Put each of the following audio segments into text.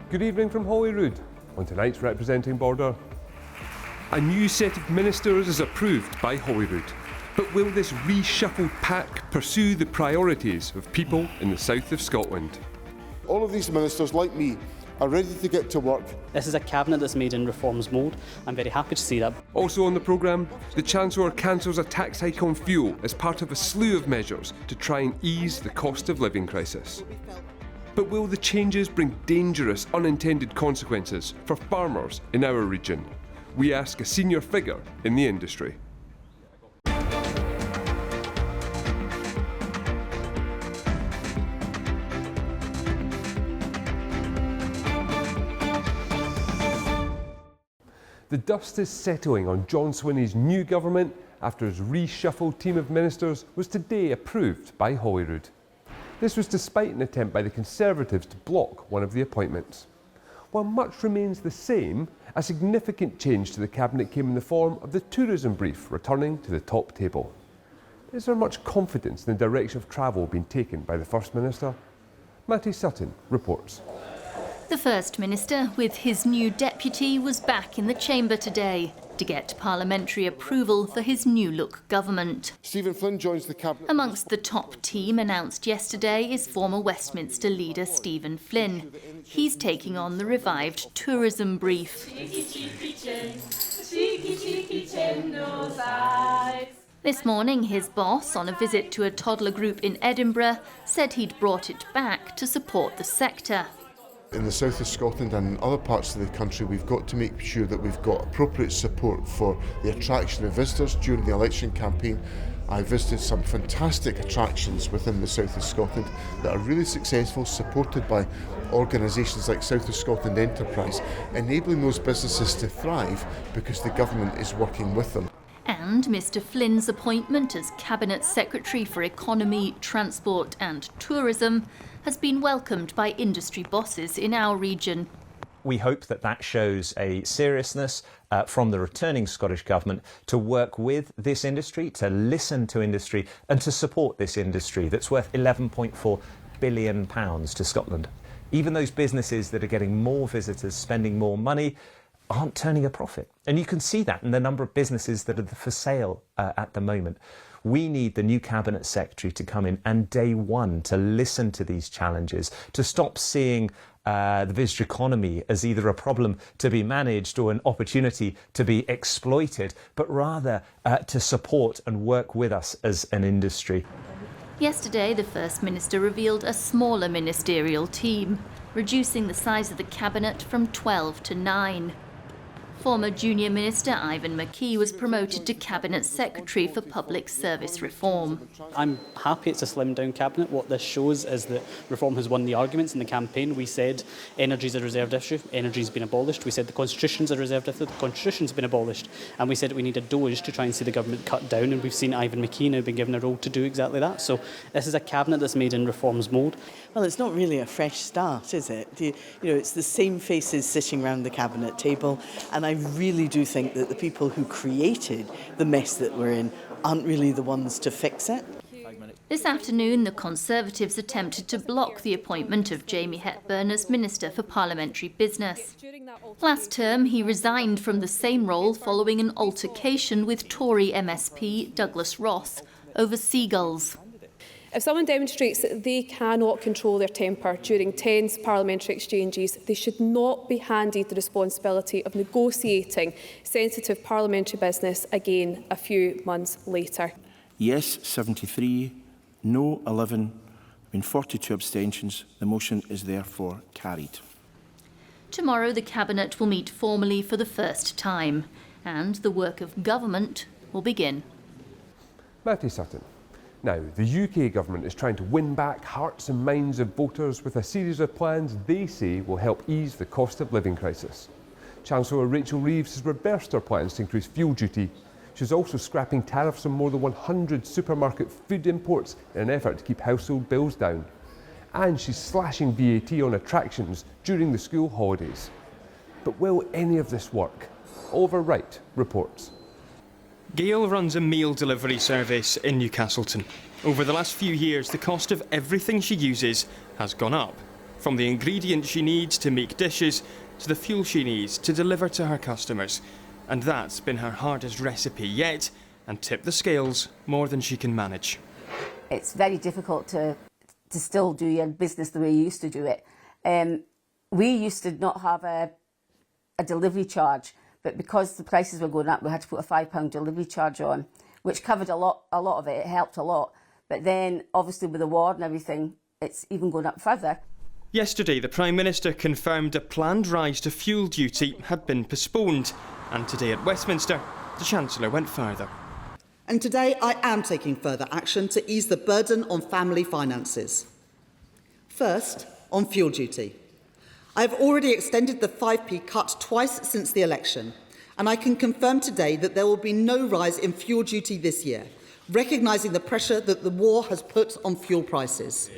Good evening from Holyrood. On tonight's Representing Border. A new set of ministers is approved by Holyrood. But will this reshuffled pack pursue the priorities of people in the south of Scotland? All of these ministers, like me, are ready to get to work. This is a cabinet that's made in reforms mode. I'm very happy to see that. Also on the programme, the Chancellor cancels a tax hike on fuel as part of a slew of measures to try and ease the cost of living crisis. But will the changes bring dangerous unintended consequences for farmers in our region? We ask a senior figure in the industry. The dust is settling on John Swinney's new government after his reshuffled team of ministers was today approved by Holyrood. This was despite an attempt by the Conservatives to block one of the appointments. While much remains the same, a significant change to the Cabinet came in the form of the tourism brief returning to the top table. Is there much confidence in the direction of travel being taken by the First Minister? Matty Sutton reports. The First Minister, with his new deputy, was back in the chamber today to get parliamentary approval for his new-look government. Stephen Flynn joins the cabinet. Amongst the top team announced yesterday is former Westminster leader Stephen Flynn. He's taking on the revived tourism brief. This morning, his boss, on a visit to a toddler group in Edinburgh, said he'd brought it back to support the sector. In the south of Scotland and other parts of the country, we've got to make sure that we've got appropriate support for the attraction of visitors. During the election campaign, I visited some fantastic attractions within the south of Scotland that are really successful, supported by organisations like South of Scotland Enterprise, enabling those businesses to thrive because the government is working with them. And Mr Flynn's appointment as Cabinet Secretary for Economy, Transport and Tourism has been welcomed by industry bosses in our region. We hope that that shows a seriousness from the returning Scottish Government to work with this industry, to listen to industry and to support this industry that's worth £11.4 billion to Scotland. Even those businesses that are getting more visitors, spending more money, aren't turning a profit. And you can see that in the number of businesses that are for sale at the moment. We need the new Cabinet Secretary to come in and day one to listen to these challenges, to stop seeing the visitor economy as either a problem to be managed or an opportunity to be exploited, but rather to support and work with us as an industry. Yesterday, the First Minister revealed a smaller ministerial team, reducing the size of the Cabinet from 12 to 9. Former Junior Minister Ivan McKee was promoted to Cabinet Secretary for Public Service Reform. I'm happy it's a slimmed down cabinet. What this shows is that reform has won the arguments in the campaign. We said energy is a reserved issue, energy's been abolished. We said the constitution's a reserved issue, the constitution's been abolished. And we said we need a doge to try and see the government cut down, and we've seen Ivan McKee now been given a role to do exactly that. So this is a cabinet that's made in reforms mode. Well, it's not really a fresh start, is it? It's the same faces sitting around the cabinet table, and I really do think that the people who created the mess that we're in aren't really the ones to fix it. This afternoon, the Conservatives attempted to block the appointment of Jamie Hepburn as Minister for Parliamentary Business. Last term, he resigned from the same role following an altercation with Tory MSP Douglas Ross over seagulls. If someone demonstrates that they cannot control their temper during tense parliamentary exchanges, they should not be handed the responsibility of negotiating sensitive parliamentary business again a few months later. Yes, 73, no 11, there have been 42 abstentions. The motion is therefore carried. Tomorrow the Cabinet will meet formally for the first time, and the work of government will begin. Matty Sutton. Now, the UK government is trying to win back hearts and minds of voters with a series of plans they say will help ease the cost of living crisis. Chancellor Rachel Reeves has reversed her plans to increase fuel duty. She's also scrapping tariffs on more than 100 supermarket food imports in an effort to keep household bills down. And she's slashing VAT on attractions during the school holidays. But will any of this work? Oliver Wright reports. Gail runs a meal delivery service in Newcastleton. Over the last few years, the cost of everything she uses has gone up. From the ingredients she needs to make dishes to the fuel she needs to deliver to her customers. And that's been her hardest recipe yet, and tipped the scales more than she can manage. It's very difficult to still do your business the way you used to do it. We used to not have a delivery charge, but because the prices were going up, we had to put a £5 delivery charge on, which covered a lot of it. It helped a lot. But then, obviously, with the war and everything, it's even going up further. Yesterday, the Prime Minister confirmed a planned rise to fuel duty had been postponed. And today at Westminster, the Chancellor went further. And today I am taking further action to ease the burden on family finances. First, on fuel duty. I have already extended the 5p cut twice since the election, and I can confirm today that there will be no rise in fuel duty this year, recognising the pressure that the war has put on fuel prices.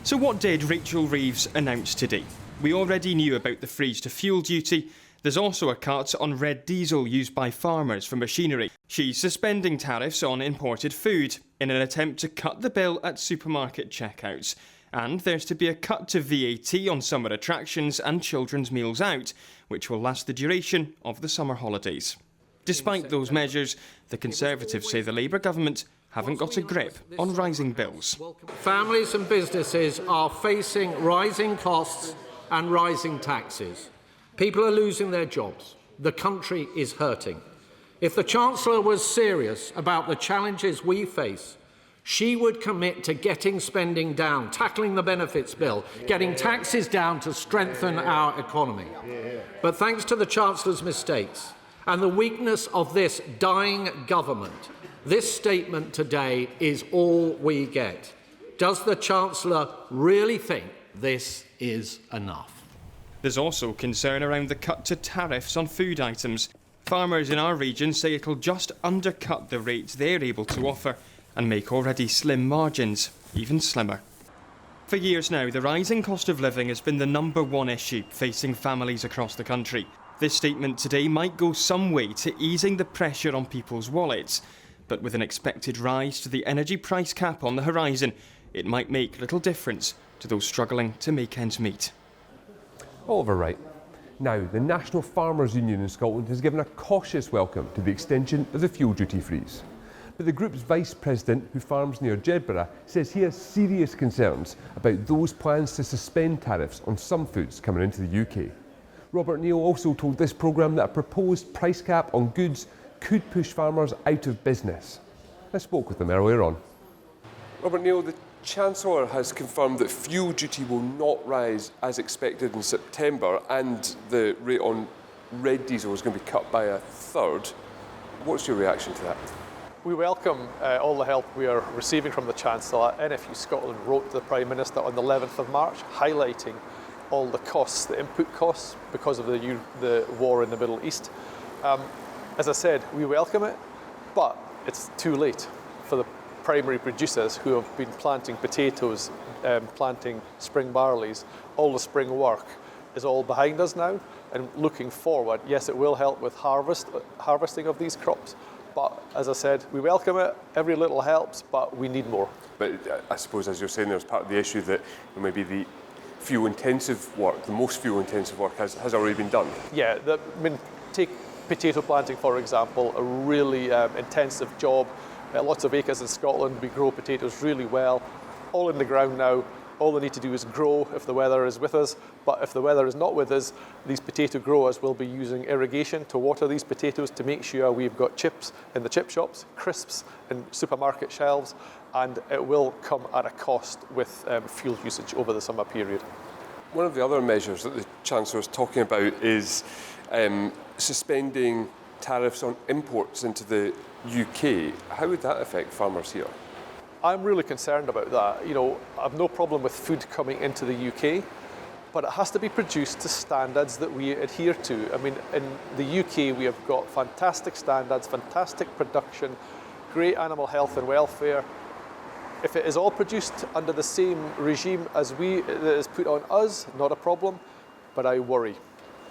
So what did Rachel Reeves announce today? We already knew about the freeze to fuel duty. There's also a cut on red diesel used by farmers for machinery. She's suspending tariffs on imported food in an attempt to cut the bill at supermarket checkouts. And there's to be a cut to VAT on summer attractions and children's meals out, which will last the duration of the summer holidays. Despite those measures, the Conservatives say the Labour government haven't got a grip on rising bills. Families and businesses are facing rising costs and rising taxes. People are losing their jobs. The country is hurting. If the Chancellor was serious about the challenges we face, she would commit to getting spending down, tackling the benefits bill, getting taxes down to strengthen our economy. But thanks to the Chancellor's mistakes and the weakness of this dying government, this statement today is all we get. Does the Chancellor really think this is enough? There's also concern around the cut to tariffs on food items. Farmers in our region say it'll just undercut the rates they're able to offer and make already slim margins even slimmer. For years now, the rising cost of living has been the #1 issue facing families across the country. This statement today might go some way to easing the pressure on people's wallets, but with an expected rise to the energy price cap on the horizon, it might make little difference to those struggling to make ends meet. Oliver Wright. Now, the National Farmers Union in Scotland has given a cautious welcome to the extension of the fuel duty freeze. But the group's vice president, who farms near Jedburgh, says he has serious concerns about those plans to suspend tariffs on some foods coming into the UK. Robert Neal also told this programme that a proposed price cap on goods could push farmers out of business. I spoke with him earlier on. Robert Neal, the Chancellor has confirmed that fuel duty will not rise as expected in September, and the rate on red diesel is going to be cut by a third. What's your reaction to that? We welcome all the help we are receiving from the Chancellor. NFU Scotland wrote to the Prime Minister on the 11th of March highlighting all the costs, the input costs, because of the war in the Middle East. As I said, we welcome it, but it's too late for the primary producers who have been planting potatoes, planting spring barleys. All the spring work is all behind us now, and looking forward, yes, it will help with harvesting of these crops, but as I said, we welcome it. Every little helps, but we need more. But I suppose, as you're saying, there's part of the issue that maybe the fuel-intensive work, the most fuel-intensive work has already been done. Yeah, take potato planting, for example, a really intensive job. Lots of acres in Scotland, we grow potatoes really well, all in the ground now. All they need to do is grow if the weather is with us, but if the weather is not with us, these potato growers will be using irrigation to water these potatoes to make sure we've got chips in the chip shops, crisps in supermarket shelves, and it will come at a cost with fuel usage over the summer period. One of the other measures that the Chancellor is talking about is suspending tariffs on imports into the UK. How would that affect farmers here? I'm really concerned about that. You know, I've no problem with food coming into the UK, but it has to be produced to standards that we adhere to. I mean, in the UK, we have got fantastic standards, fantastic production, great animal health and welfare. If it is all produced under the same regime as that is put on us, not a problem, but I worry.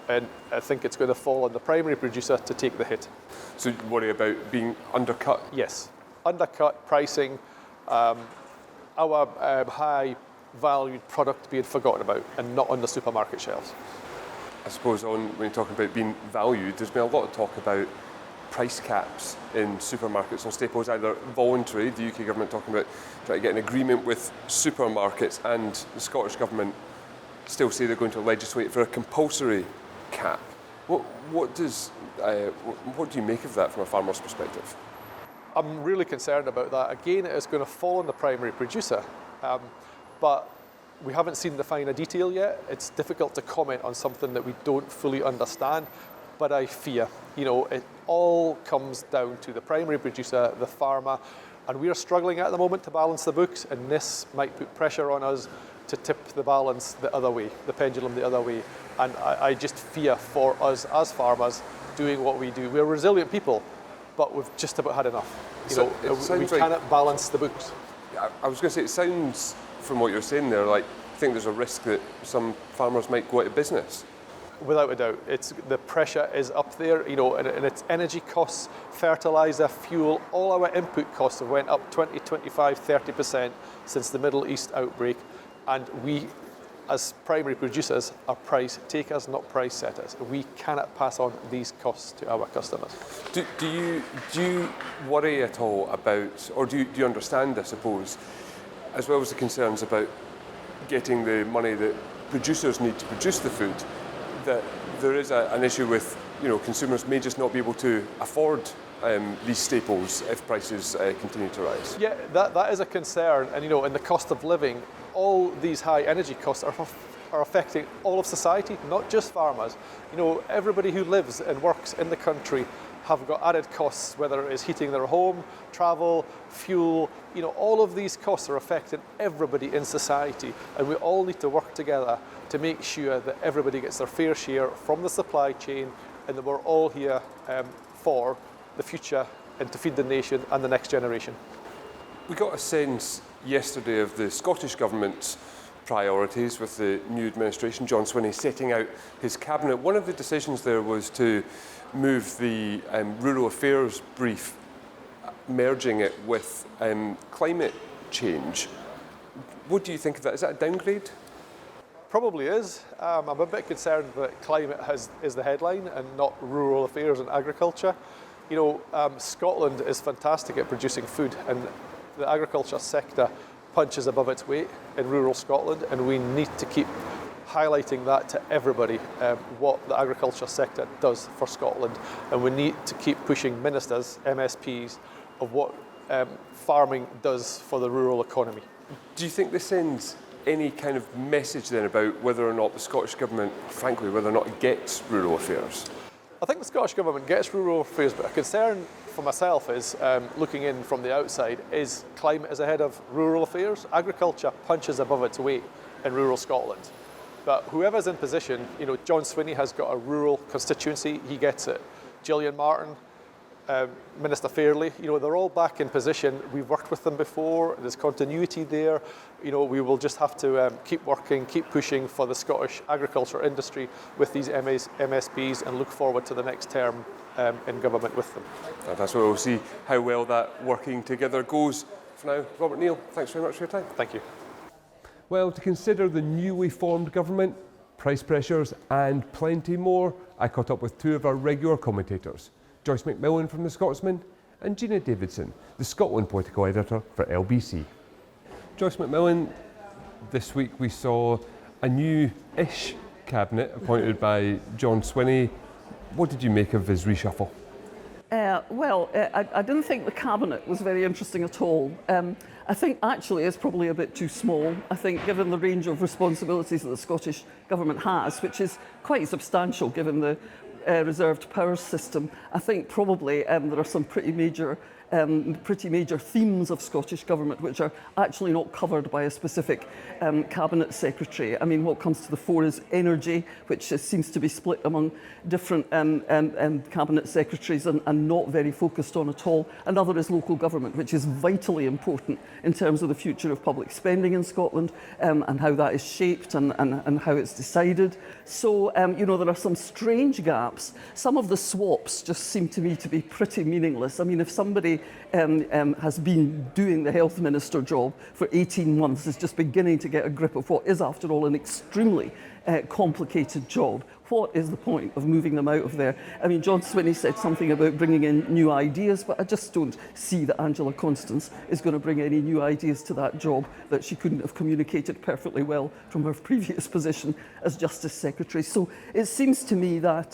And I think it's going to fall on the primary producer to take the hit. So you worry about being undercut? Yes, undercut pricing. Our high valued product being forgotten about and not on the supermarket shelves. I suppose when you're talking about being valued, there's been a lot of talk about price caps in supermarkets on staples, either voluntary, the UK government talking about trying to get an agreement with supermarkets, and the Scottish government still say they're going to legislate for a compulsory cap. What do you make of that from a farmer's perspective? I'm really concerned about that. Again, it's going to fall on the primary producer, but we haven't seen the finer detail yet. It's difficult to comment on something that we don't fully understand, but I fear, it all comes down to the primary producer, the farmer, and we are struggling at the moment to balance the books, and this might put pressure on us to tip the balance the other way, the pendulum the other way. And I just fear for us as farmers doing what we do. We're resilient people, but we've just about had enough. We cannot balance the books. I was going to say, it sounds from what you're saying there like I think there's a risk that some farmers might go out of business. Without a doubt, the pressure is up there, and it's energy costs, fertiliser, fuel, all our input costs have went up 20, 25, 30% since the Middle East outbreak, and we, as primary producers, are price takers, not price setters. We cannot pass on these costs to our customers. Do you worry at all about, or do you understand, I suppose, as well as the concerns about getting the money that producers need to produce the food, that there is an issue with, consumers may just not be able to afford these staples if prices continue to rise? Yeah, that is a concern, and in the cost of living, all these high energy costs are affecting all of society, not just farmers. Everybody who lives and works in the country have got added costs, whether it is heating their home, travel, fuel. All of these costs are affecting everybody in society, and we all need to work together to make sure that everybody gets their fair share from the supply chain, and that we're all here for the future and to feed the nation and the next generation. We got a sense yesterday of the Scottish Government's priorities with the new administration, John Swinney setting out his cabinet. One of the decisions there was to move the Rural Affairs brief, merging it with climate change. What do you think of that? Is that a downgrade? Probably is. I'm a bit concerned that climate is the headline and not rural affairs and agriculture. Scotland is fantastic at producing food, and the agriculture sector punches above its weight in rural Scotland, and we need to keep highlighting that to everybody, what the agriculture sector does for Scotland, and we need to keep pushing ministers, MSPs, of what farming does for the rural economy. Do you think this sends any kind of message then about whether or not the Scottish Government, frankly, whether or not it gets rural affairs? I think the Scottish Government gets rural affairs, but a concern for myself is, looking in from the outside, is climate is ahead of rural affairs. Agriculture punches above its weight in rural Scotland. But whoever's in position, John Swinney has got a rural constituency, he gets it. Gillian Martin, Minister Fairley, they're all back in position. We've worked with them before, there's continuity there. We will just have to keep working, keep pushing for the Scottish agriculture industry with these MSPs, and look forward to the next term in government with them. That's where we'll see how well that working together goes. For now, Robert Neal, thanks very much for your time. Thank you. Well, to consider the newly formed government, price pressures and plenty more, I caught up with two of our regular commentators, Joyce McMillan from The Scotsman and Gina Davidson, the Scotland political editor for LBC. Joyce McMillan, this week we saw a new-ish cabinet appointed by John Swinney. What did you make of his reshuffle? I didn't think the cabinet was very interesting at all. I think actually it's probably a bit too small. I think given the range of responsibilities that the Scottish Government has, which is quite substantial given the reserved powers system, I think probably there are some pretty major themes of Scottish Government which are actually not covered by a specific Cabinet Secretary. I mean, what comes to the fore is energy, which seems to be split among different Cabinet Secretaries and not very focused on at all. Another is local government, which is vitally important in terms of the future of public spending in Scotland and how that is shaped and how it's decided. So, there are some strange gaps. Some of the swaps just seem to me to be pretty meaningless. I mean, if somebody has been doing the health minister job for 18 months, is just beginning to get a grip of what is, after all, an extremely complicated job. What is the point of moving them out of there? I mean, John Swinney said something about bringing in new ideas, but I just don't see that Angela Constance is going to bring any new ideas to that job that she couldn't have communicated perfectly well from her previous position as Justice Secretary. So it seems to me that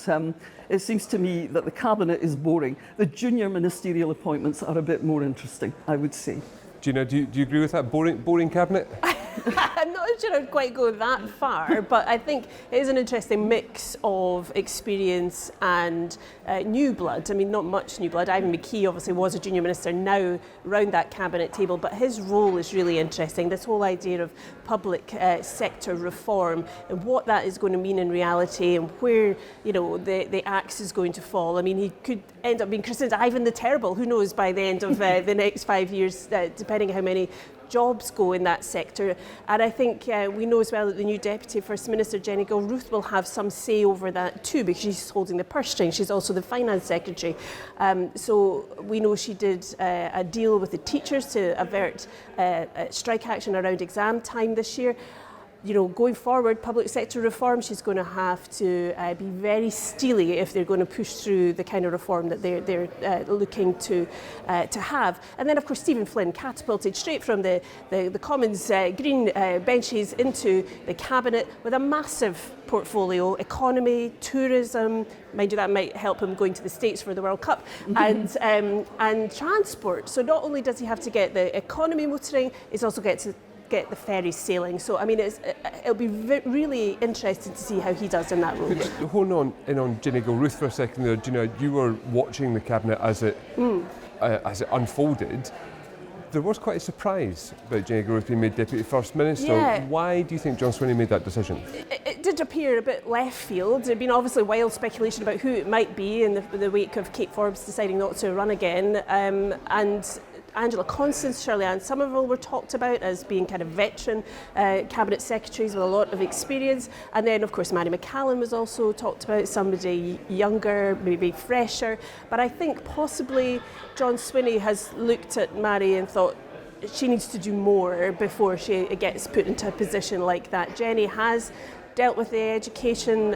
the Cabinet is boring. The junior ministerial appointments are a bit more interesting, I would say. Gina, do you agree with that? Boring Cabinet? I'm not sure I'd quite go that far, but I think it is an interesting mix of experience and new blood. I mean, not much new blood. Ivan McKee obviously was a junior minister, now round that cabinet table, but his role is really interesting. This whole idea of public sector reform and what that is going to mean in reality, and where, you know, the axe is going to fall. I mean, he could end up being christened Ivan the Terrible. Who knows by the end of the next 5 years, depending how many jobs go in that sector. And I think we know as well that the new Deputy First Minister, Jenny Gilruth, will have some say over that too, because she's holding the purse string. She's also the Finance Secretary. So we know she did a deal with the teachers to avert strike action around exam time this year. You know, going forward, public sector reform, she's going to have to be very steely if they're going to push through the kind of reform that they're looking to have. And then, of course, Stephen Flynn catapulted straight from the Commons green benches into the Cabinet with a massive portfolio: economy, tourism. Mind you, that might help him going to the States for the World Cup, and transport. So not only does he have to get the economy motoring, he's also get the ferries sailing. So I mean, it'll be really interesting to see how he does in that role. Hold on Jenny Gilruth for a second there. Gina, you were watching the Cabinet as it unfolded. There was quite a surprise about Jenny Gilruth being made Deputy First Minister. Yeah. Why do you think John Swinney made that decision? It did appear a bit left field. There had been obviously wild speculation about who it might be in the wake of Kate Forbes deciding not to run again, and Angela Constance, Shirley-Ann Somerville were talked about as being kind of veteran cabinet secretaries with a lot of experience. And then, of course, Mary McCallum was also talked about, somebody younger, maybe fresher. But I think possibly John Swinney has looked at Mary and thought she needs to do more before she gets put into a position like that. Jenny has dealt with the education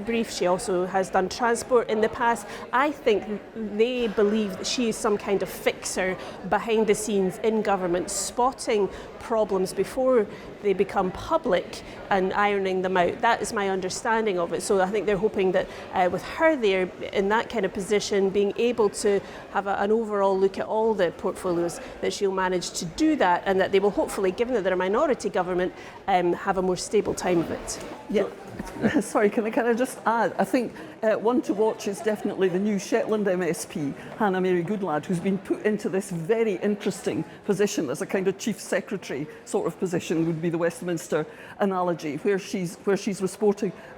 brief. She also has done transport in the past. I think they believe that she is some kind of fixer behind the scenes in government, spotting problems before they become public and ironing them out. That is my understanding of it. So I think they're hoping that with her there in that kind of position, being able to have an overall look at all the portfolios, that she'll manage to do that, and that they will hopefully, given that they're a minority government, have a more stable time of it. Yeah. Sorry, can I just add? I think one to watch is definitely the new Shetland MSP, Hannah Mary Goodlad, who's been put into this very interesting position as a kind of chief secretary sort of position, would be the Westminster analogy, where she's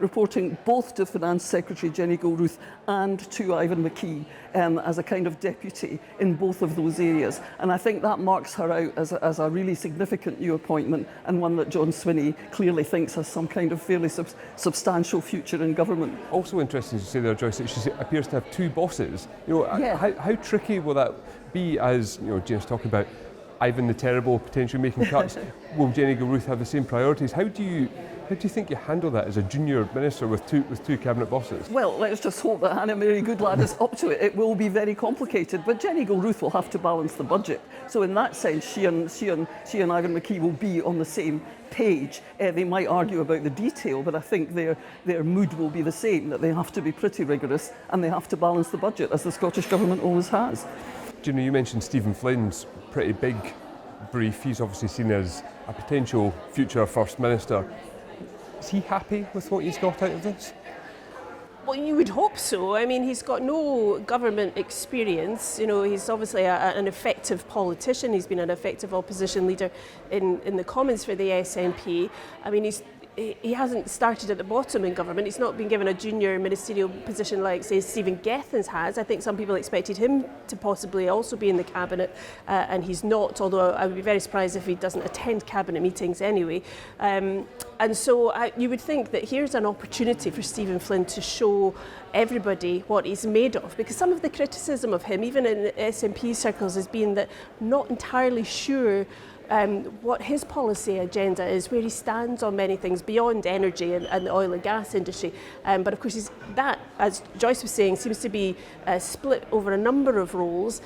reporting both to Finance Secretary Jenny Gilruth and to Ivan McKee as a kind of deputy in both of those areas. And I think that marks her out as a really significant new appointment, and one that John Swinney clearly thinks has some kind of fairly substantial future in government. Also interesting to say there, Joyce, that she appears to have two bosses. You know, how tricky will that be? As you know, Jane's talking about Ivan the Terrible potentially making cuts. Will Jenny Gilruth have the same priorities? How do you think you handle that as a junior minister with two cabinet bosses? Well, let's just hope that Hannah Mary Goodlad is up to it. It will be very complicated, but Jenny Gilruth will have to balance the budget. So in that sense, she and Ivan McKee will be on the same page. They might argue about the detail, but I think their mood will be the same, that they have to be pretty rigorous and they have to balance the budget, as the Scottish Government always has. Gina, you mentioned Stephen Flynn's pretty big brief. He's obviously seen as a potential future First Minister. Is he happy with what he's got out of this? Well, you would hope so. I mean, he's got no government experience. You know, he's obviously an effective politician. He's been an effective opposition leader in the Commons for the SNP. I mean, he hasn't started at the bottom in government. He's not been given a junior ministerial position like, say, Stephen Gethins has. I think some people expected him to possibly also be in the cabinet, and he's not, although I would be very surprised if he doesn't attend cabinet meetings anyway. And so you would think that here's an opportunity for Stephen Flynn to show everybody what he's made of, because some of the criticism of him, even in SNP circles, has been that not entirely sure what his policy agenda is, where he stands on many things beyond energy and the oil and gas industry. But of course, that, as Joyce was saying, seems to be split over a number of roles.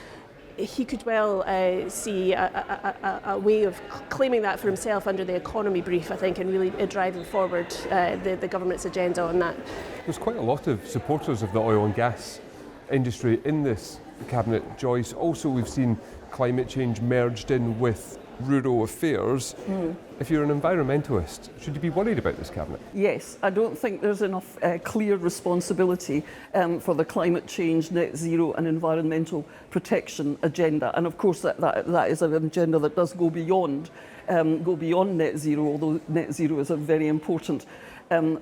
He could well see a way of claiming that for himself under the economy brief, I think, and really driving forward the government's agenda on that. There's quite a lot of supporters of the oil and gas industry in this cabinet, Joyce. Also, we've seen climate change merged in with rural affairs. If you're an environmentalist, should you be worried about this cabinet? Yes, I don't think there's enough clear responsibility for the climate change, net zero and environmental protection agenda. And of course that is an agenda that does go beyond net zero, although net zero is a very important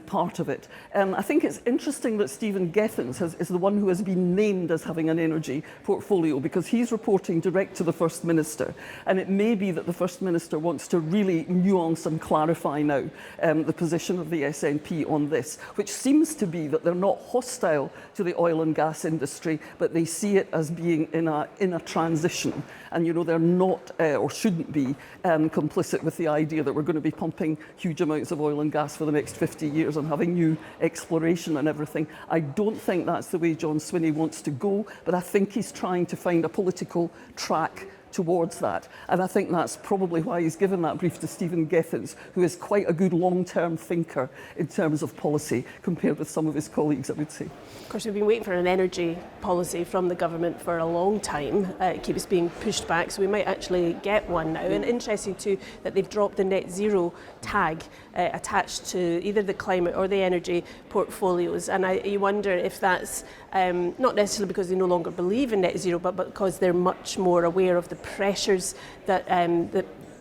part of it. I think it's interesting that Stephen Gethins is the one who has been named as having an energy portfolio, because he's reporting direct to the First Minister, and it may be that the First Minister wants to really nuance and clarify now the position of the SNP on this, which seems to be that they're not hostile to the oil and gas industry, but they see it as being in a transition, and they're not or shouldn't be complicit with the idea that we're going to be pumping huge amounts of oil and gas for the next 50 years and having new exploration and everything. I don't think that's the way John Swinney wants to go, but I think he's trying to find a political track towards that. And I think that's probably why he's given that brief to Stephen Gethins, who is quite a good long-term thinker in terms of policy compared with some of his colleagues, I would say. Of course, we've been waiting for an energy policy from the government for a long time. It keeps being pushed back, so we might actually get one now. And interesting too that they've dropped the net zero tag attached to either the climate or the energy portfolios. And you wonder if that's not necessarily because they no longer believe in net zero, but because they're much more aware of the pressures that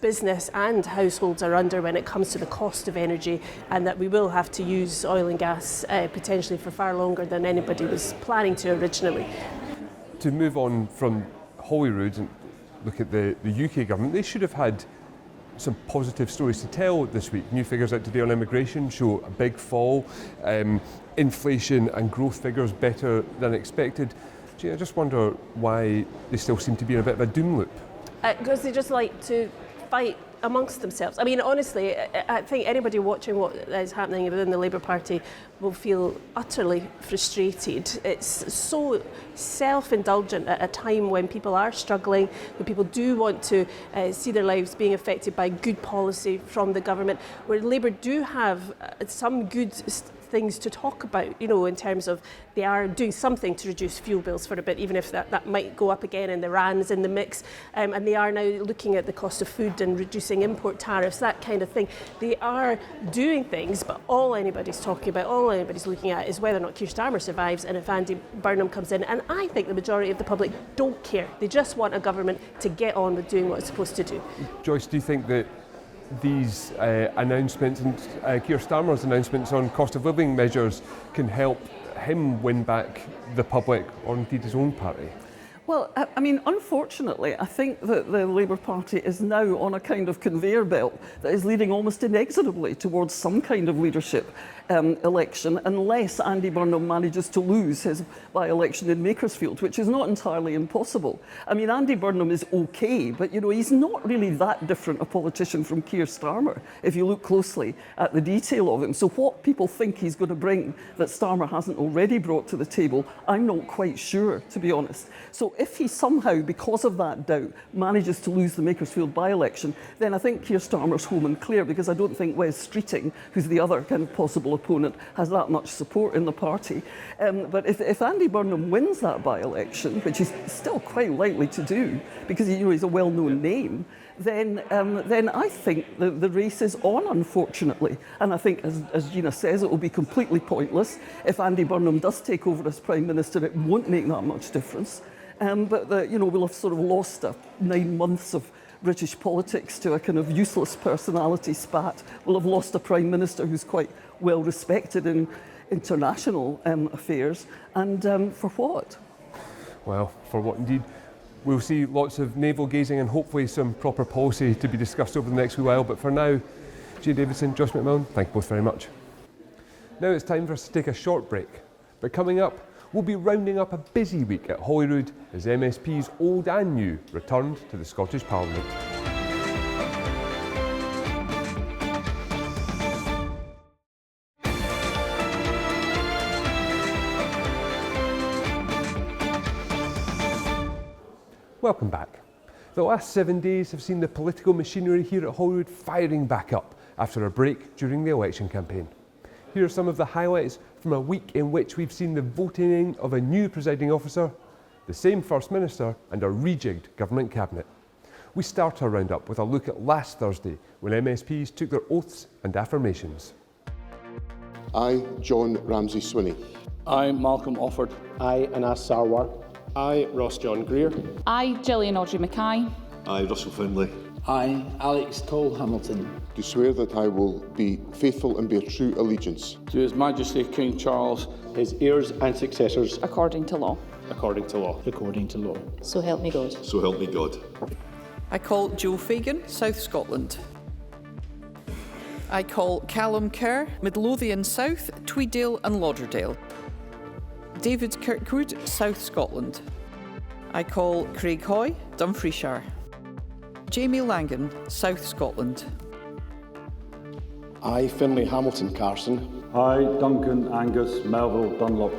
business and households are under when it comes to the cost of energy, and that we will have to use oil and gas potentially for far longer than anybody was planning to originally. To move on from Holyrood and look at the UK government, they should have had some positive stories to tell this week. New figures out today on immigration show a big fall, inflation and growth figures better than expected. Gee, I just wonder why they still seem to be in a bit of a doom loop. Because they just like to fight amongst themselves. I mean, honestly, I think anybody watching what is happening within the Labour Party will feel utterly frustrated. It's so self-indulgent at a time when people are struggling, when people do want to see their lives being affected by good policy from the government, where Labour do have some good things to talk about, in terms of they are doing something to reduce fuel bills for a bit, even if that might go up again and Iran's in the mix, and they are now looking at the cost of food and reducing import tariffs, that kind of thing. They are doing things, but all anybody's talking about, all anybody's looking at is whether or not Keir Starmer survives and if Andy Burnham comes in, and I think the majority of the public don't care. They just want a government to get on with doing what it's supposed to do. Joyce, do you think that these announcements and Keir Starmer's announcements on cost of living measures can help him win back the public or indeed his own party? Well, I mean, unfortunately, I think that the Labour Party is now on a kind of conveyor belt that is leading almost inexorably towards some kind of leadership election, unless Andy Burnham manages to lose his by-election in Makersfield, which is not entirely impossible. I mean, Andy Burnham is okay, but, he's not really that different a politician from Keir Starmer, if you look closely at the detail of him. So what people think he's going to bring that Starmer hasn't already brought to the table, I'm not quite sure, to be honest. So if he somehow, because of that doubt, manages to lose the Makersfield by-election, then I think Keir Starmer's home and clear, because I don't think Wes Streeting, who's the other kind of possible opponent, has that much support in the party. But if Andy Burnham wins that by-election, which he's still quite likely to do, because he's a well-known name, then I think the race is on, unfortunately. And I think, as Gina says, it will be completely pointless. If Andy Burnham does take over as Prime Minister, it won't make that much difference. But we'll have sort of lost 9 months of British politics to a kind of useless personality spat. We'll have lost a Prime Minister who's quite well respected in international affairs. And for what? Well, for what indeed? We'll see lots of navel-gazing and hopefully some proper policy to be discussed over the next wee while. But for now, Jay Davidson, Josh McMillan, thank you both very much. Now it's time for us to take a short break. But coming up, we'll be rounding up a busy week at Holyrood as MSPs old and new returned to the Scottish Parliament. Welcome back. The last 7 days have seen the political machinery here at Holyrood firing back up after a break during the election campaign. Here are some of the highlights from a week in which we've seen the voting in of a new presiding officer, the same First Minister and a rejigged government cabinet. We start our roundup with a look at last Thursday when MSPs took their oaths and affirmations. I, John Ramsay Swinney. I, Malcolm Offord. I, Anas Sarwar. I, Ross John Greer. I, Gillian Audrey Mackay. I, Russell Findlay. I, Alex Cole Hamilton. Do swear that I will be faithful and bear true allegiance to His Majesty King Charles, his heirs and successors, according to law. According to law. According to law. So help me God. So help me God. I call Joe Fagan, South Scotland. I call Callum Kerr, Midlothian South, Tweeddale and Lauderdale. David Kirkwood, South Scotland. I call Craig Hoy, Dumfriesshire. Jamie Langan, South Scotland. I, Finlay Hamilton Carson. I, Duncan Angus Melville Dunlop.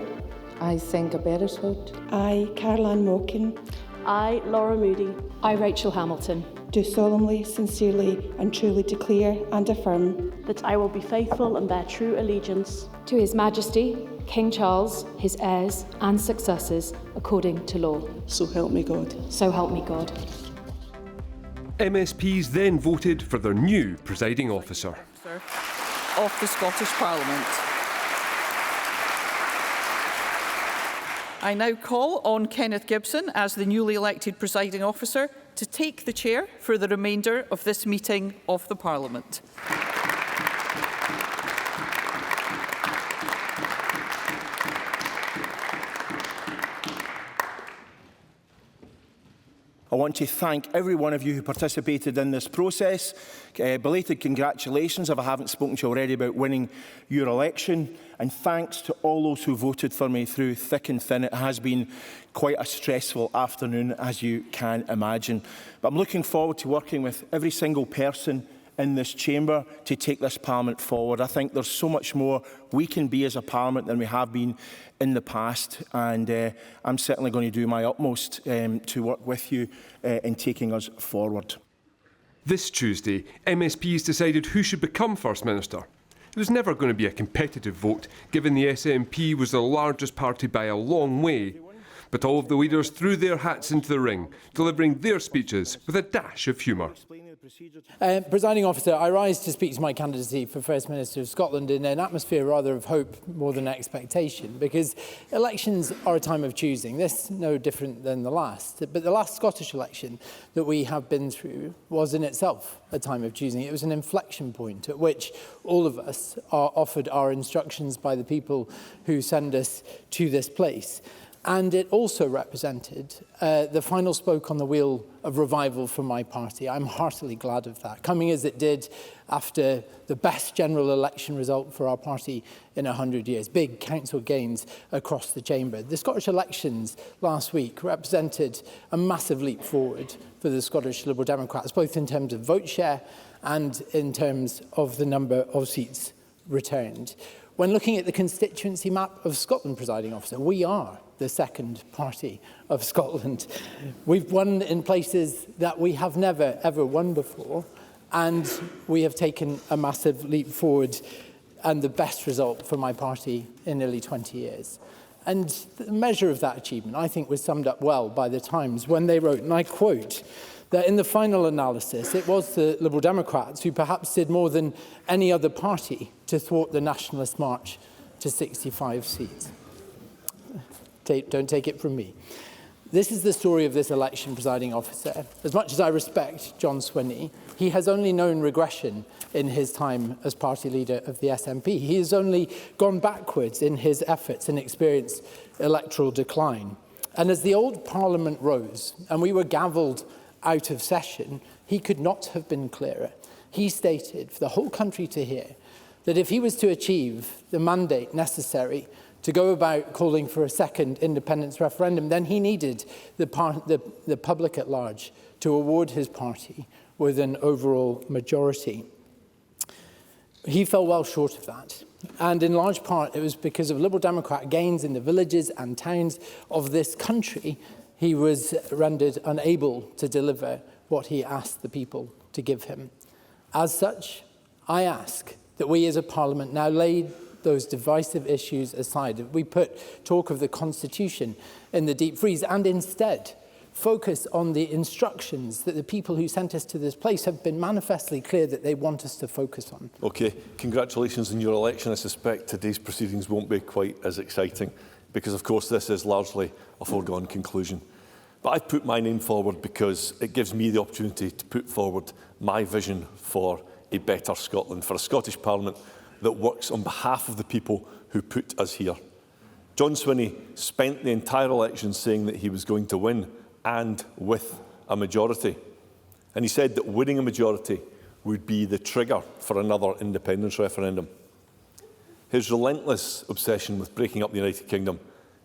I, Senga Beresford. I, Caroline Mokin. I, Laura Moody. I, Rachel Hamilton. Do solemnly, sincerely and truly declare and affirm that I will be faithful and bear true allegiance to His Majesty, King Charles, his heirs and successors, according to law. So help me God. So help me God. MSPs then voted for their new presiding officer. Of the Scottish Parliament. I now call on Kenneth Gibson as the newly elected presiding officer to take the chair for the remainder of this meeting of the Parliament. I want to thank every one of you who participated in this process. Belated congratulations, if I haven't spoken to you already, about winning your election. And thanks to all those who voted for me through thick and thin. It has been quite a stressful afternoon, as you can imagine. But I'm looking forward to working with every single person in this chamber to take this Parliament forward. I think there's so much more we can be as a Parliament than we have been in the past, and I'm certainly going to do my utmost to work with you in taking us forward. This Tuesday, MSPs decided who should become First Minister. It was never going to be a competitive vote, given the SNP was the largest party by a long way. But all of the leaders threw their hats into the ring, delivering their speeches with a dash of humour. Presiding Officer, I rise to speak to my candidacy for First Minister of Scotland in an atmosphere rather of hope more than expectation, because elections are a time of choosing. This no different than the last. But the last Scottish election that we have been through was in itself a time of choosing. It was an inflection point at which all of us are offered our instructions by the people who send us to this place. And it also represented the final spoke on the wheel of revival for my party. I'm heartily glad of that, coming as it did after the best general election result for our party in 100 years. Big council gains across the chamber. The Scottish elections last week represented a massive leap forward for the Scottish Liberal Democrats, both in terms of vote share and in terms of the number of seats returned. When looking at the constituency map of Scotland, Presiding Officer, we are the second party of Scotland. We've won in places that we have never, ever won before, and we have taken a massive leap forward and the best result for my party in nearly 20 years. And the measure of that achievement, I think, was summed up well by the Times when they wrote, and I quote, that in the final analysis, it was the Liberal Democrats who perhaps did more than any other party to thwart the nationalist march to 65 seats. Don't take it from me. This is the story of this election, presiding officer. As much as I respect John Swinney, he has only known regression in his time as party leader of the SNP. He has only gone backwards in his efforts and experienced electoral decline. And as the old Parliament rose and we were gavelled out of session, he could not have been clearer. He stated for the whole country to hear that if he was to achieve the mandate necessary to go about calling for a second independence referendum, then he needed the public at large to award his party with an overall majority. He fell well short of that. And in large part, it was because of Liberal Democrat gains in the villages and towns of this country, he was rendered unable to deliver what he asked the people to give him. As such, I ask that we as a Parliament now lay those divisive issues aside. We put talk of the Constitution in the deep freeze and instead focus on the instructions that the people who sent us to this place have been manifestly clear that they want us to focus on. OK, congratulations on your election. I suspect today's proceedings won't be quite as exciting because, of course, this is largely a foregone conclusion. But I've put my name forward because it gives me the opportunity to put forward my vision for a better Scotland, for a Scottish Parliament that works on behalf of the people who put us here. John Swinney spent the entire election saying that he was going to win and with a majority. And he said that winning a majority would be the trigger for another independence referendum. His relentless obsession with breaking up the United Kingdom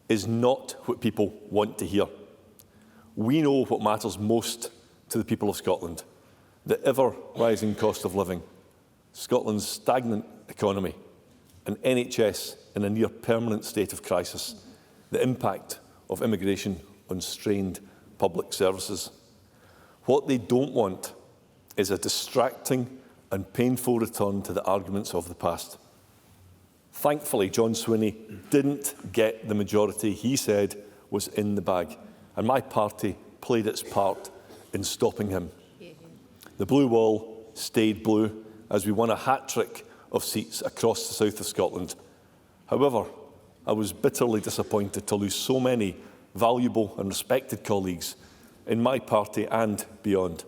is not what people want to hear. We know what matters most to the people of Scotland: the ever-rising cost of living, Scotland's stagnant economy, an NHS in a near-permanent state of crisis, the impact of immigration on strained public services. What they don't want is a distracting and painful return to the arguments of the past. Thankfully, John Swinney didn't get the majority he said was in the bag, and my party played its part in stopping him. The blue wall stayed blue as we won a hat-trick of seats across the south of Scotland. However, I was bitterly disappointed to lose so many valuable and respected colleagues in my party and beyond.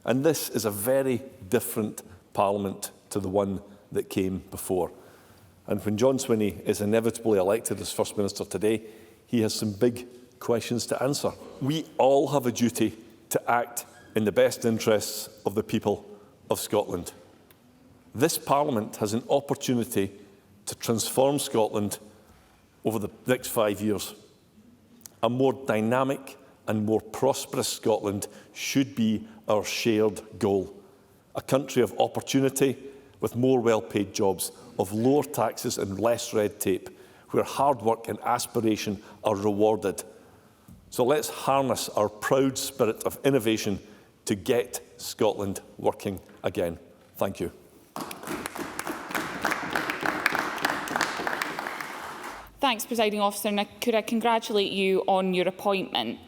And this is a very different Parliament to the one that came before. And when John Swinney is inevitably elected as First Minister today, he has some big questions to answer. We all have a duty to act in the best interests of the people of Scotland. This Parliament has an opportunity to transform Scotland over the next 5 years. A more dynamic and more prosperous Scotland should be our shared goal. A country of opportunity with more well-paid jobs, of lower taxes and less red tape, where hard work and aspiration are rewarded. So let's harness our proud spirit of innovation to get Scotland working again. Thank you. Thanks, Presiding Officer, and could I congratulate you on your appointment.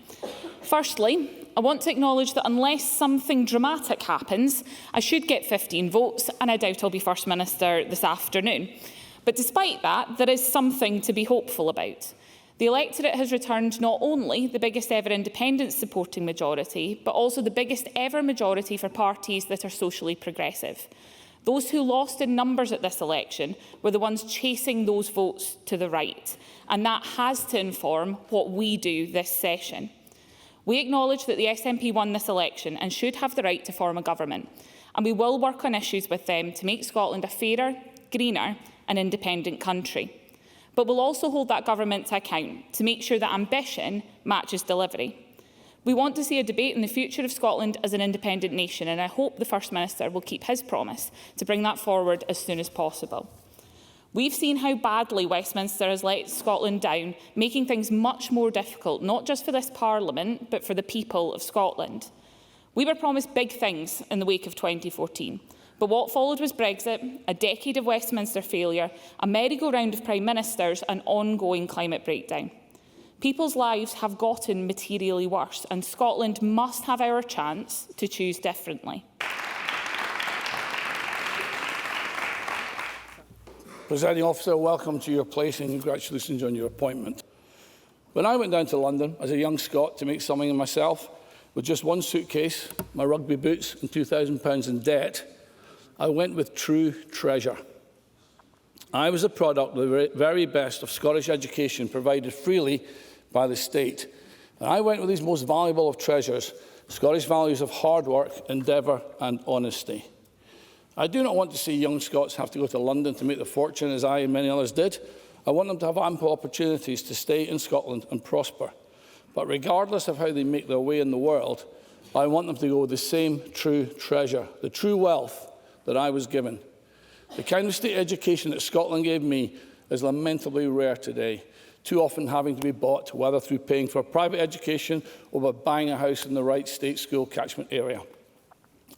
Firstly, I want to acknowledge that unless something dramatic happens, I should get 15 votes, and I doubt I'll be First Minister this afternoon. But despite that, there is something to be hopeful about. The electorate has returned not only the biggest ever independence supporting majority, but also the biggest ever majority for parties that are socially progressive. Those who lost in numbers at this election were the ones chasing those votes to the right, and that has to inform what we do this session. We acknowledge that the SNP won this election and should have the right to form a government, and we will work on issues with them to make Scotland a fairer, greener and independent country. But we'll also hold that government to account to make sure that ambition matches delivery. We want to see a debate in the future of Scotland as an independent nation, and I hope the First Minister will keep his promise to bring that forward as soon as possible. We've seen how badly Westminster has let Scotland down, making things much more difficult, not just for this Parliament, but for the people of Scotland. We were promised big things in the wake of 2014, but what followed was Brexit, a decade of Westminster failure, a merry-go-round of Prime Ministers, and ongoing climate breakdown. People's lives have gotten materially worse, and Scotland must have our chance to choose differently. Presiding Officer, welcome to your place and congratulations on your appointment. When I went down to London as a young Scot to make something of myself, with just one suitcase, my rugby boots and £2,000 in debt, I went with true treasure. I was a product of the very best of Scottish education provided freely by the state. And I went with these most valuable of treasures, Scottish values of hard work, endeavour and honesty. I do not want to see young Scots have to go to London to make their fortune as I and many others did. I want them to have ample opportunities to stay in Scotland and prosper. But regardless of how they make their way in the world, I want them to go with the same true treasure, the true wealth that I was given. The kind of state education that Scotland gave me is lamentably rare today, too often having to be bought, whether through paying for private education or by buying a house in the right state school catchment area.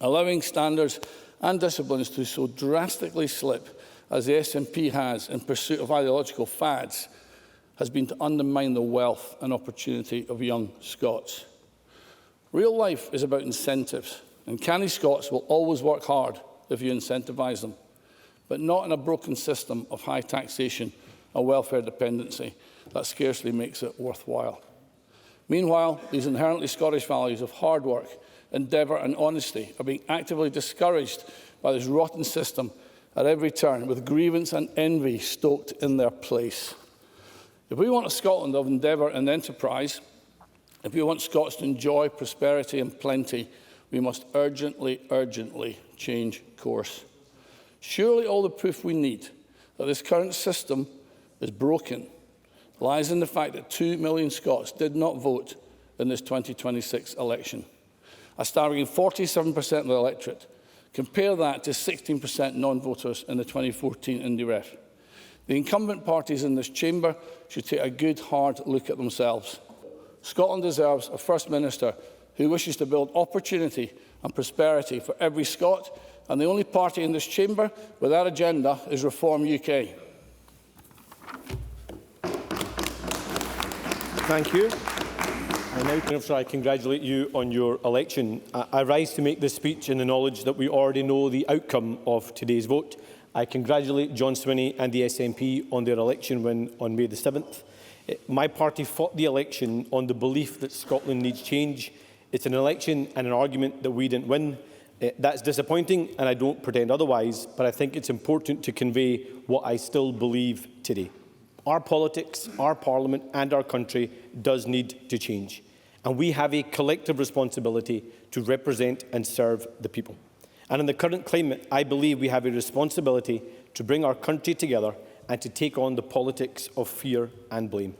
Allowing standards and disciplines to so drastically slip as the SNP has in pursuit of ideological fads has been to undermine the wealth and opportunity of young Scots. Real life is about incentives, and canny Scots will always work hard if you incentivise them, but not in a broken system of high taxation and welfare dependency that scarcely makes it worthwhile. Meanwhile, these inherently Scottish values of hard work, endeavour and honesty are being actively discouraged by this rotten system at every turn, with grievance and envy stoked in their place. If we want a Scotland of endeavour and enterprise, if we want Scots to enjoy prosperity and plenty, we must urgently, urgently change course. Surely all the proof we need that this current system is broken lies in the fact that 2 million Scots did not vote in this 2026 election, a staggering 47% of the electorate. Compare that to 16% non-voters in the 2014 Indie Ref. The incumbent parties in this chamber should take a good, hard look at themselves. Scotland deserves a First Minister who wishes to build opportunity and prosperity for every Scot, and the only party in this chamber with that agenda is Reform UK. Thank you. I congratulate you on your election. I rise to make this speech in the knowledge that we already know the outcome of today's vote. I congratulate John Swinney and the SNP on their election win on May the 7th. My party fought the election on the belief that Scotland needs change. It's an election and an argument that we didn't win. That's disappointing, and I don't pretend otherwise, but I think it's important to convey what I still believe today. Our politics, our parliament and our country does need to change. And we have a collective responsibility to represent and serve the people. And in the current climate, I believe we have a responsibility to bring our country together and to take on the politics of fear and blame.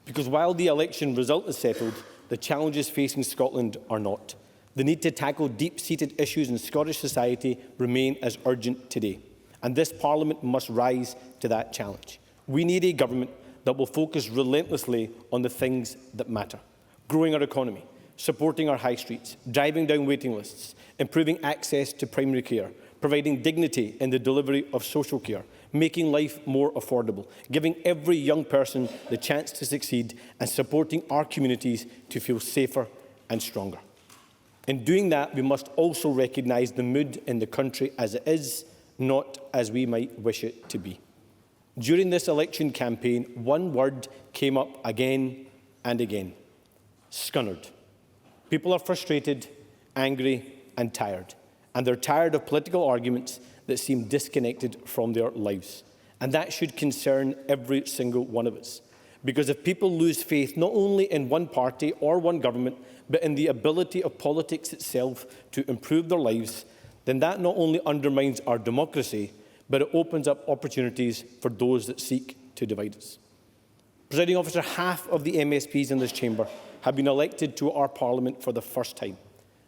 Because while the election result is settled, the challenges facing Scotland are not. The need to tackle deep-seated issues in Scottish society remain as urgent today. And this Parliament must rise to that challenge. We need a government that will focus relentlessly on the things that matter. Growing our economy, supporting our high streets, driving down waiting lists, improving access to primary care, providing dignity in the delivery of social care, making life more affordable, giving every young person the chance to succeed, and supporting our communities to feel safer and stronger. In doing that, we must also recognise the mood in the country as it is, not as we might wish it to be. During this election campaign, one word came up again and again: scunnered. People are frustrated, angry and tired. And they're tired of political arguments that seem disconnected from their lives. And that should concern every single one of us. Because if people lose faith not only in one party or one government, but in the ability of politics itself to improve their lives, then that not only undermines our democracy, but it opens up opportunities for those that seek to divide us. Presiding Officer, half of the MSPs in this chamber have been elected to our Parliament for the first time.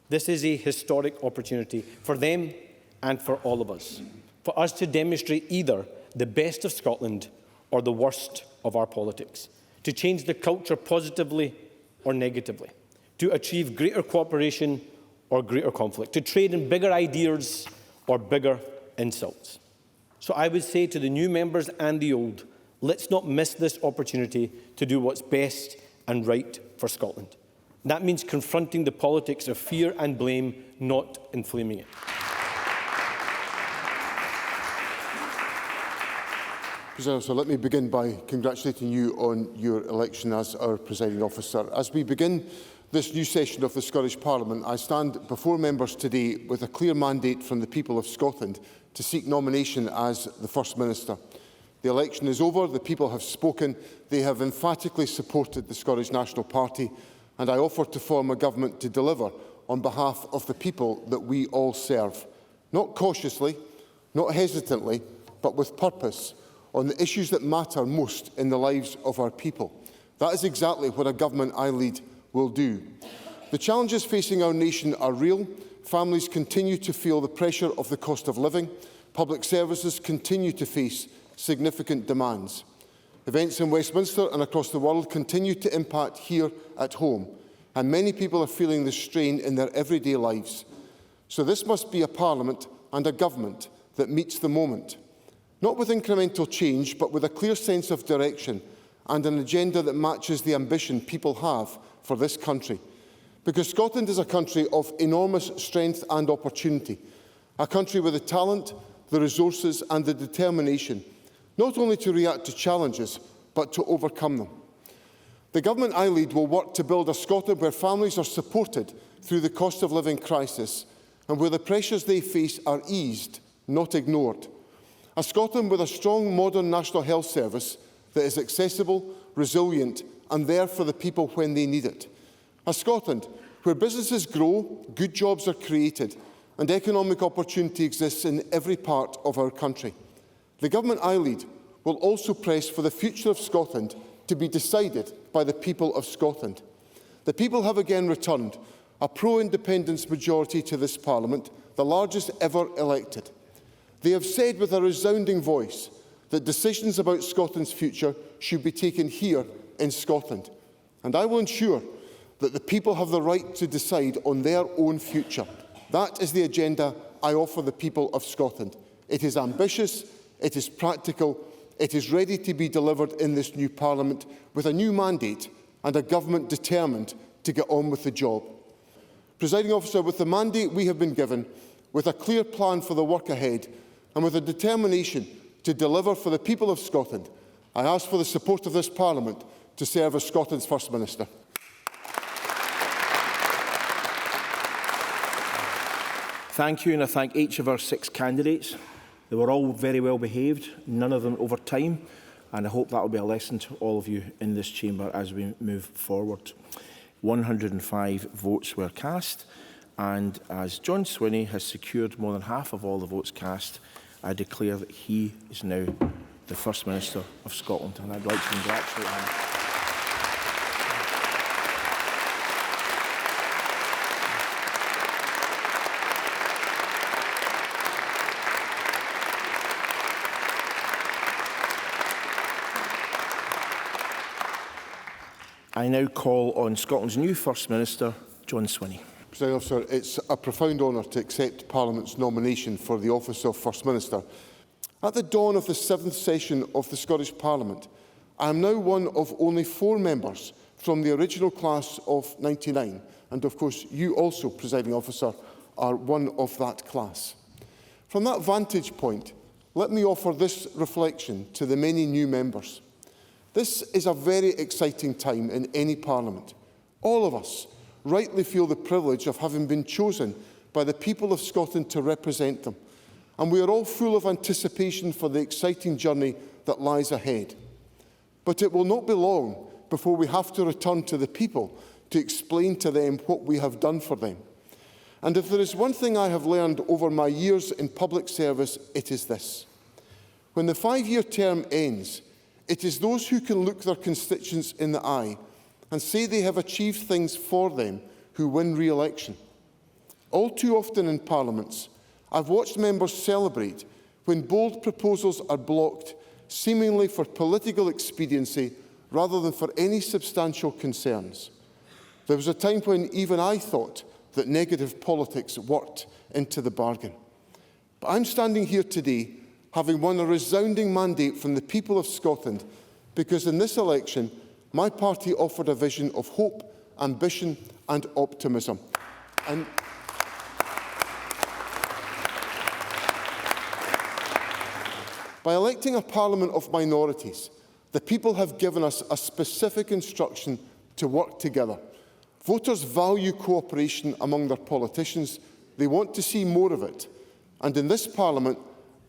This is a historic opportunity for them and for all of us, for us to demonstrate either the best of Scotland or the worst of our politics, to change the culture positively or negatively, to achieve greater cooperation or greater conflict, to trade in bigger ideas or bigger insults. So I would say to the new members and the old, let's not miss this opportunity to do what's best and right for Scotland. That means confronting the politics of fear and blame, not inflaming it. President Officer, let me begin by congratulating you on your election as our presiding officer. As we begin this new session of the Scottish Parliament, I stand before members today with a clear mandate from the people of Scotland to seek nomination as the First Minister. The election is over, the people have spoken, they have emphatically supported the Scottish National Party, and I offer to form a government to deliver on behalf of the people that we all serve. Not cautiously, not hesitantly, but with purpose, on the issues that matter most in the lives of our people. That is exactly what a government I lead will do. The challenges facing our nation are real. Families continue to feel the pressure of the cost of living. Public services continue to face significant demands. Events in Westminster and across the world continue to impact here at home, and many people are feeling the strain in their everyday lives. So this must be a Parliament and a government that meets the moment. Not with incremental change, but with a clear sense of direction and an agenda that matches the ambition people have for this country. Because Scotland is a country of enormous strength and opportunity, a country with the talent, the resources and the determination, not only to react to challenges, but to overcome them. The government I lead will work to build a Scotland where families are supported through the cost of living crisis and where the pressures they face are eased, not ignored. A Scotland with a strong modern National Health Service that is accessible, resilient and there for the people when they need it. A Scotland where businesses grow, good jobs are created and economic opportunity exists in every part of our country. The government I lead will also press for the future of Scotland to be decided by the people of Scotland. The people have again returned a pro-independence majority to this Parliament, the largest ever elected. They have said with a resounding voice that decisions about Scotland's future should be taken here in Scotland. And I will ensure that the people have the right to decide on their own future. That is the agenda I offer the people of Scotland. It is ambitious, it is practical, it is ready to be delivered in this new Parliament with a new mandate and a government determined to get on with the job. Presiding Officer, with the mandate we have been given, with a clear plan for the work ahead and with a determination to deliver for the people of Scotland, I ask for the support of this Parliament to serve as Scotland's First Minister. Thank you, and I thank each of our 6 candidates. They were all very well behaved, none of them over time, and I hope that will be a lesson to all of you in this chamber as we move forward. 105 votes were cast, and as John Swinney has secured more than half of all the votes cast, I declare that he is now the First Minister of Scotland, and I'd like to congratulate him. I now call on Scotland's new First Minister, John Swinney. Presiding Officer, it's a profound honour to accept Parliament's nomination for the office of First Minister. At the dawn of the 7th session of the Scottish Parliament, I am now one of only 4 members from the original class of '99, and of course you also, Presiding Officer, are one of that class. From that vantage point, let me offer this reflection to the many new members. This is a very exciting time in any Parliament. All of us rightly feel the privilege of having been chosen by the people of Scotland to represent them, and we are all full of anticipation for the exciting journey that lies ahead. But it will not be long before we have to return to the people to explain to them what we have done for them. And if there is one thing I have learned over my years in public service, it is this. When the 5-year term ends, it is those who can look their constituents in the eye and say they have achieved things for them who win re-election. All too often in parliaments, I've watched members celebrate when bold proposals are blocked, seemingly for political expediency rather than for any substantial concerns. There was a time when even I thought that negative politics worked into the bargain. But I'm standing here today having won a resounding mandate from the people of Scotland, because in this election, my party offered a vision of hope, ambition and optimism. And By electing a parliament of minorities, the people have given us a specific instruction to work together. Voters value cooperation among their politicians. They want to see more of it. And in this parliament,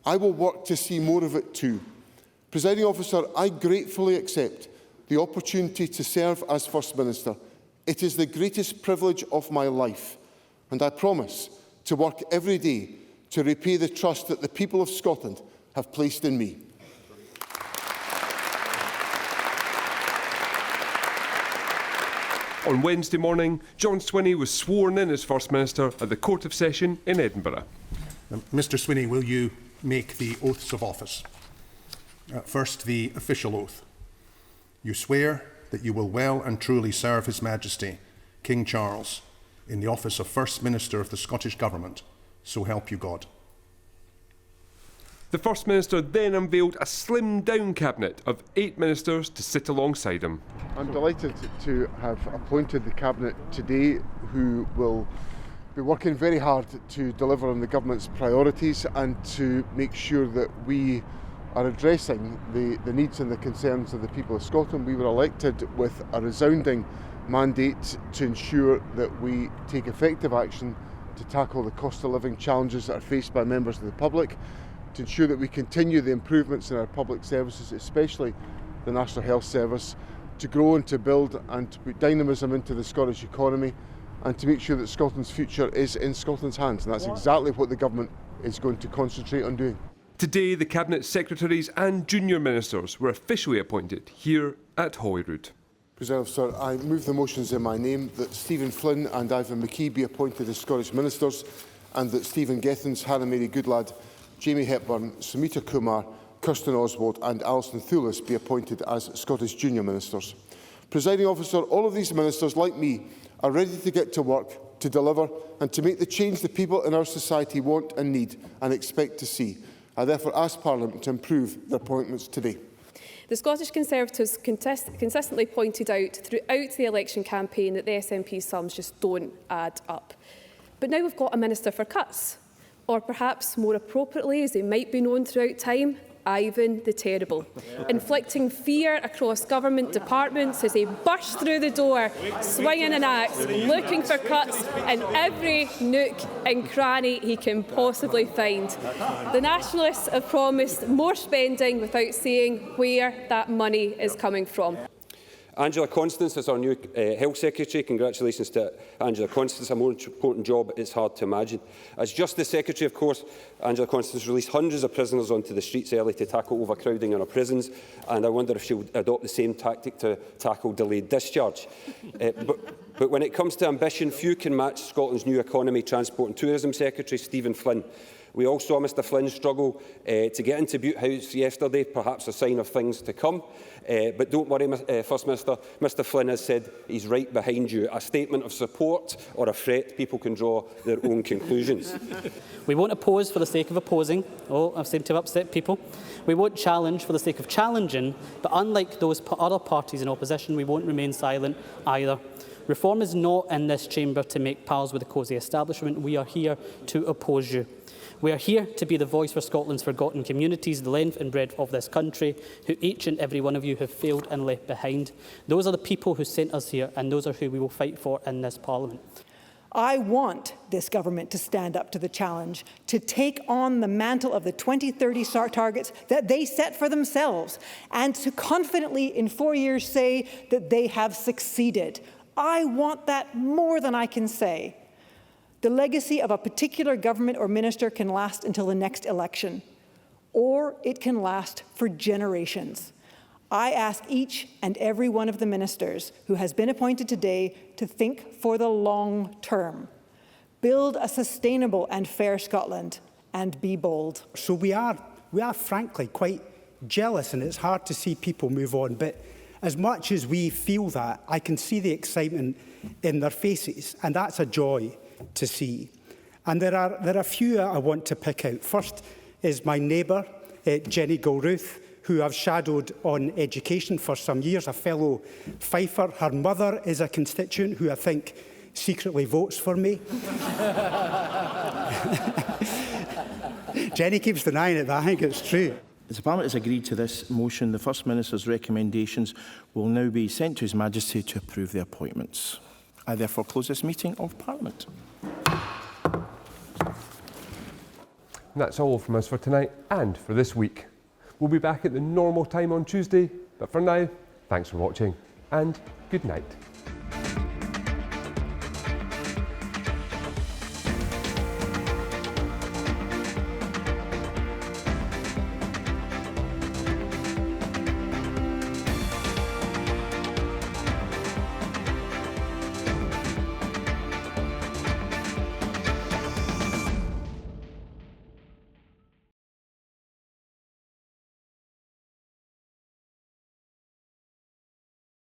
I will work to see more of it too. Presiding Officer, I gratefully accept the opportunity to serve as First Minister. It is the greatest privilege of my life, and I promise to work every day to repay the trust that the people of Scotland have placed in me. On Wednesday morning, John Swinney was sworn in as First Minister at the Court of Session in Edinburgh. Mr Swinney, will you make the oaths of office? First, the official oath. You swear that you will well and truly serve His Majesty, King Charles, in the office of First Minister of the Scottish Government, so help you God. The First Minister then unveiled a slimmed-down cabinet of 8 ministers to sit alongside him. I'm delighted to have appointed the cabinet today who will be working very hard to deliver on the government's priorities and to make sure that we are addressing the needs and the concerns of the people of Scotland. We were elected with a resounding mandate to ensure that we take effective action to tackle the cost of living challenges that are faced by members of the public, to ensure that we continue the improvements in our public services, especially the National Health Service, to grow and to build and to put dynamism into the Scottish economy, and to make sure that Scotland's future is in Scotland's hands. And that's exactly what the government is going to concentrate on doing. Today, the Cabinet Secretaries and junior ministers were officially appointed here at Holyrood. President Officer, I move the motions in my name that Stephen Flynn and Ivan McKee be appointed as Scottish Ministers, and that Stephen Gethins, Hannah Mary Goodlad, Jamie Hepburn, Sumita Kumar, Kirsten Oswald and Alison Thewlis be appointed as Scottish Junior Ministers. Presiding Officer, all of these ministers, like me, are ready to get to work, to deliver and to make the change the people in our society want and need and expect to see. I therefore ask Parliament to approve the appointments today. The Scottish Conservatives consistently pointed out throughout the election campaign that the SNP sums just don't add up. But now we've got a Minister for Cuts, or perhaps more appropriately, as they might be known throughout time, Ivan the Terrible, inflicting fear across government departments as they burst through the door, swinging an axe, looking for cuts in every nook and cranny he can possibly find. The Nationalists have promised more spending without saying where that money is coming from. Angela Constance is our new Health Secretary. Congratulations to Angela Constance. A more important job it's hard to imagine. As Justice Secretary, of course, Angela Constance released hundreds of prisoners onto the streets early to tackle overcrowding in our prisons, and I wonder if she'll adopt the same tactic to tackle delayed discharge. But when it comes to ambition, few can match Scotland's new Economy, Transport and Tourism Secretary, Stephen Flynn. We all saw Mr Flynn struggle to get into Butte House yesterday, perhaps a sign of things to come. But don't worry, First Minister, Mr Flynn has said he's right behind you. A statement of support or a threat, people can draw their own conclusions. We won't oppose for the sake of opposing. Oh, I seem to have upset people. We won't challenge for the sake of challenging, but unlike those other parties in opposition, we won't remain silent either. Reform is not in this chamber to make pals with the cosy establishment. We are here to oppose you. We are here to be the voice for Scotland's forgotten communities, the length and breadth of this country, who each and every one of you have failed and left behind. Those are the people who sent us here, and those are who we will fight for in this Parliament. I want this government to stand up to the challenge, to take on the mantle of the 2030 targets that they set for themselves, and to confidently in 4 years say that they have succeeded. I want that more than I can say. The legacy of a particular government or minister can last until the next election, or it can last for generations. I ask each and every one of the ministers who has been appointed today to think for the long term. Build a sustainable and fair Scotland, and be bold. So we are frankly quite jealous, and it's hard to see people move on. But as much as we feel that, I can see the excitement in their faces, and that's a joy to see. And there are a few I want to pick out. First is my neighbour, Jenny Gilruth, who I've shadowed on education for some years, a fellow Fifer. Her mother is a constituent who I think secretly votes for me. Jenny keeps denying it, but I think it's true. As the Parliament has agreed to this motion, the First Minister's recommendations will now be sent to His Majesty to approve the appointments. I therefore close this meeting of Parliament. And that's all from us for tonight and for this week. We'll be back at the normal time on Tuesday, but for now, thanks for watching and good night.